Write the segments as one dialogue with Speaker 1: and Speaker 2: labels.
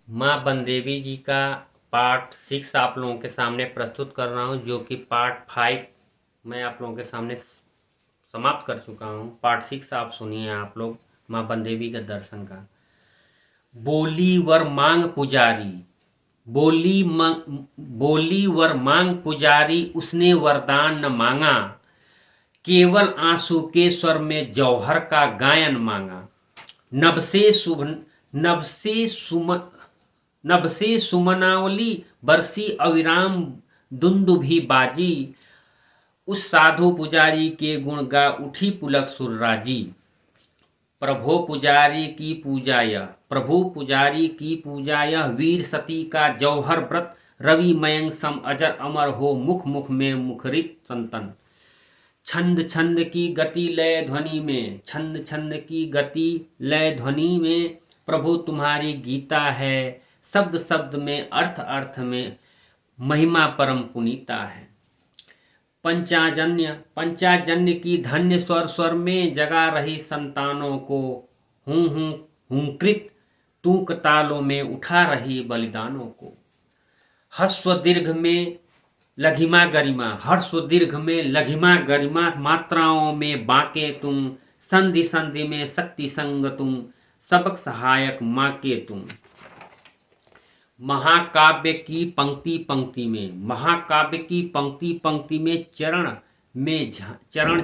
Speaker 1: माँ बनदेवी जी का पार्ट 6 आप लोगों के सामने प्रस्तुत कर रहा हूँ, जो कि पार्ट 5 मैं आप लोगों के सामने समाप्त कर चुका हूँ। पार्ट 6 आप सुनिए आप लोग माँ बनदेवी के दर्शन का। बोली वर मांग पुजारी, बोली वर मांग पुजारी, उसने वरदान न मांगा, केवल आंसू के स्वर में जौहर का गायन मांगा। नभ से शुभ नभ से सुम नभ से सुमनावली बरसी, अविराम दुंदुभी बाजी, उस साधु पुजारी के गुण गा उठी पुलक सुरराजी। प्रभु पुजारी की पूजा यह वीर सती का जौहर व्रत, रवि मयंक सम अजर अमर हो, मुख मुख में मुखरित संतन। छंद छंद की गति लय ध्वनि में, छंद छंद की गति लय ध्वनि में, प्रभु तुम्हारी गीता है, शब्द शब्द में अर्थ अर्थ में, महिमा परम पुनीता है। पंचाजन्य की धन्य स्वर स्वर में, जगा रही संतानों को, हुंकृत तूक तालों में उठा रही बलिदानों को। हस्व दीर्घ में लघिमा गरिमा, मात्राओं में बाके तुम, संधि संधि में शक्ति संग तुम, सबक सहायक माँ के तुम। महाकाव्य की पंक्ति पंक्ति में चरण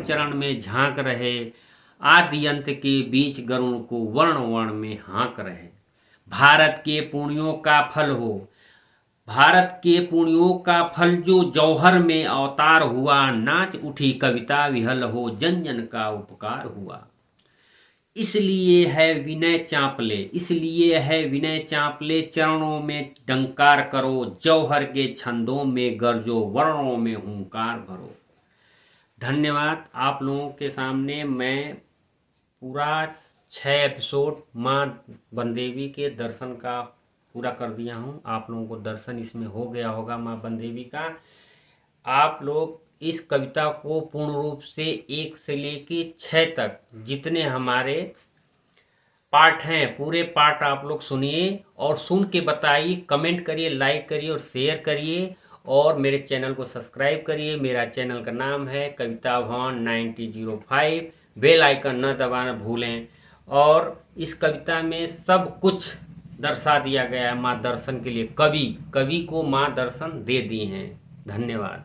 Speaker 1: चरण में झांक रहे, आदि अंत के बीच गरुण को वर्ण वर्ण में हाँक रहे। भारत के पुण्यों का फल जो जौहर में अवतार हुआ, नाच उठी कविता विहल हो, जन जन का उपकार हुआ। इसलिए है विनय चांपले, चरणों में डंकार करो, जौहर के छंदों में गरजो, वर्णों में हुंकार भरो। धन्यवाद। आप लोगों के सामने मैं पूरा 6 एपिसोड माँ बनदेवी के दर्शन का पूरा कर दिया हूँ। आप लोगों को दर्शन इसमें हो गया होगा माँ बनदेवी का। आप लोग इस कविता को पूर्ण रूप से 1 से लेके 6 तक जितने हमारे पार्ट हैं, पूरे पार्ट आप लोग सुनिए और सुन के बताइए, कमेंट करिए, लाइक करिए और शेयर करिए, और मेरे चैनल को सब्सक्राइब करिए। मेरा चैनल का नाम है कविता भवन 9005। बेल आइकन न दबाना भूलें। और इस कविता में सब कुछ दर्शा दिया गया है माँ दर्शन के लिए। कवि को माँ दर्शन दे दी हैं। धन्यवाद।